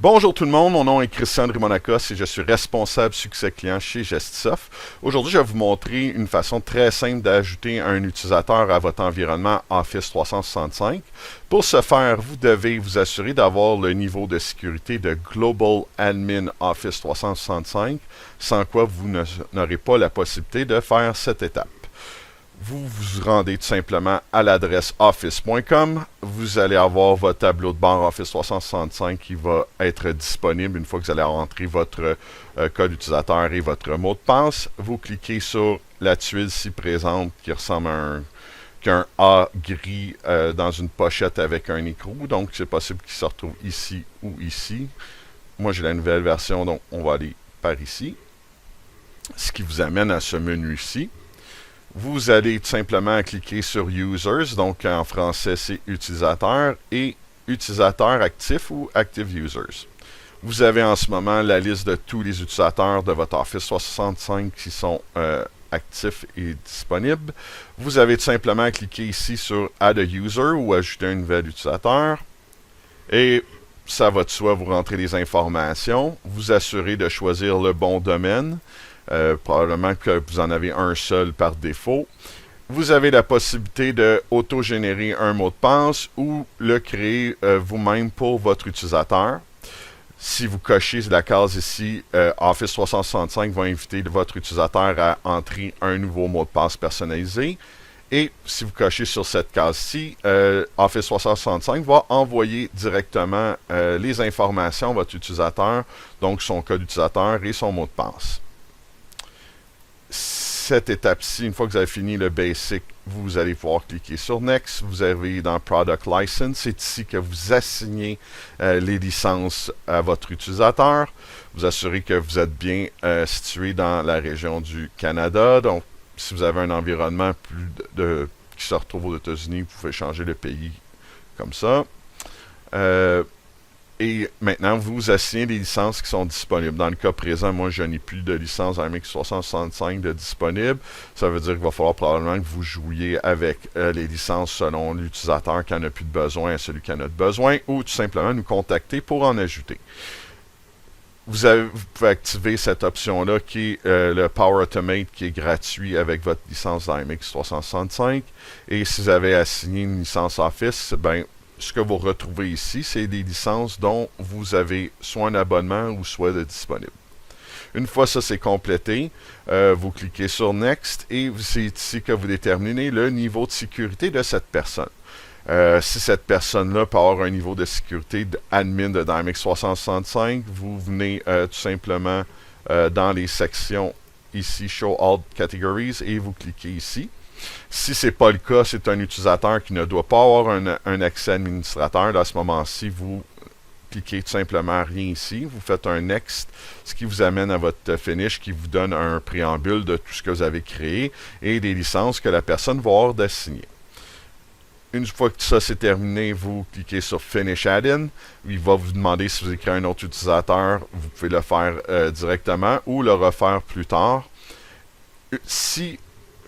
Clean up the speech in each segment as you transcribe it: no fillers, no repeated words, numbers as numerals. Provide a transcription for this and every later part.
Bonjour tout le monde, mon nom est Christian Drimonakos et je suis responsable succès client chez Gestisoft. Aujourd'hui, je vais vous montrer une façon très simple d'ajouter un utilisateur à votre environnement Office 365. Pour ce faire, vous devez vous assurer d'avoir le niveau de sécurité de Global Admin Office 365, sans quoi vous n'aurez pas la possibilité de faire cette étape. Vous vous rendez tout simplement à l'adresse office.com. Vous allez avoir votre tableau de bord Office 365 qui va être disponible une fois que vous allez rentrer votre code utilisateur et votre mot de passe. Vous cliquez sur la tuile ci présente qui ressemble à un A gris dans une pochette avec un écrou. Donc, c'est possible qu'il se retrouve ici ou ici. Moi, j'ai la nouvelle version, donc on va aller par ici. Ce qui vous amène à ce menu-ci. Vous allez tout simplement cliquer sur Users, donc en français c'est Utilisateur, et Utilisateur actif ou Active Users. Vous avez en ce moment la liste de tous les utilisateurs de votre Office 365 qui sont actifs et disponibles. Vous avez tout simplement à cliquer ici sur Add a User ou Ajouter un nouvel utilisateur. Et ça va de soi, vous rentrez les informations, vous assurez de choisir le bon domaine. Probablement que vous en avez un seul par défaut. Vous avez la possibilité de auto-générer un mot de passe ou le créer vous-même pour votre utilisateur. Si vous cochez la case ici, Office 365 va inviter votre utilisateur à entrer un nouveau mot de passe personnalisé. Et si vous cochez sur cette case-ci, Office 365 va envoyer directement les informations à votre utilisateur, donc son code utilisateur et son mot de passe. Cette étape-ci, une fois que vous avez fini le basic, vous allez pouvoir cliquer sur Next. Vous avez dans Product License, c'est ici que vous assignez les licences à votre utilisateur. Vous assurez que vous êtes bien situé dans la région du Canada. Donc, si vous avez un environnement qui se retrouve aux États-Unis, vous pouvez changer le pays comme ça. Et maintenant, vous assignez les licences qui sont disponibles. Dans le cas présent, moi, je n'ai plus de licence Dynamics 365 de disponible. Ça veut dire qu'il va falloir probablement que vous jouiez avec les licences selon l'utilisateur qui en a plus de besoin et celui qui en a de besoin, ou tout simplement nous contacter pour en ajouter. Vous pouvez activer cette option-là qui est le Power Automate qui est gratuit avec votre licence Dynamics 365. Et si vous avez assigné une licence Office, ben ce que vous retrouvez ici, c'est des licences dont vous avez soit un abonnement ou soit de disponible. Une fois ça c'est complété, vous cliquez sur Next et c'est ici que vous déterminez le niveau de sécurité de cette personne. Si cette personne-là peut avoir un niveau de sécurité d'admin de Dynamics 365, vous venez tout simplement dans les sections ici, Show All Categories, et vous cliquez ici. Si ce n'est pas le cas, c'est un utilisateur qui ne doit pas avoir un accès administrateur. À ce moment-ci, vous cliquez tout simplement rien ici. Vous faites un Next, ce qui vous amène à votre finish, qui vous donne un préambule de tout ce que vous avez créé et des licences que la personne va avoir d'assigner. Une fois que ça c'est terminé, vous cliquez sur Finish Add-in. Il va vous demander si vous créez un autre utilisateur. Vous pouvez le faire directement ou le refaire plus tard.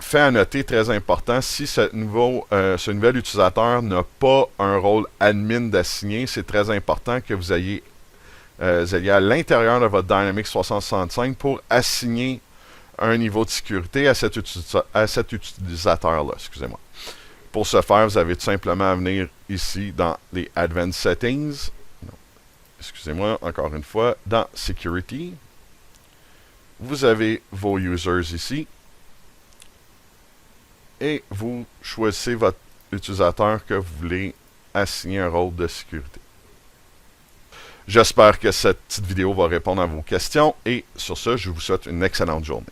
Fait à noter, très important, si ce nouvel utilisateur n'a pas un rôle admin d'assigner, c'est très important que vous ayez à l'intérieur de votre Dynamics 365 pour assigner un niveau de sécurité à cet utilisateur-là. Excusez-moi. Pour ce faire, vous avez tout simplement à venir ici dans les Advanced Settings. Excusez-moi, encore une fois, dans Security. Vous avez vos users ici. Et vous choisissez votre utilisateur que vous voulez assigner un rôle de sécurité. J'espère que cette petite vidéo va répondre à vos questions et sur ce, je vous souhaite une excellente journée.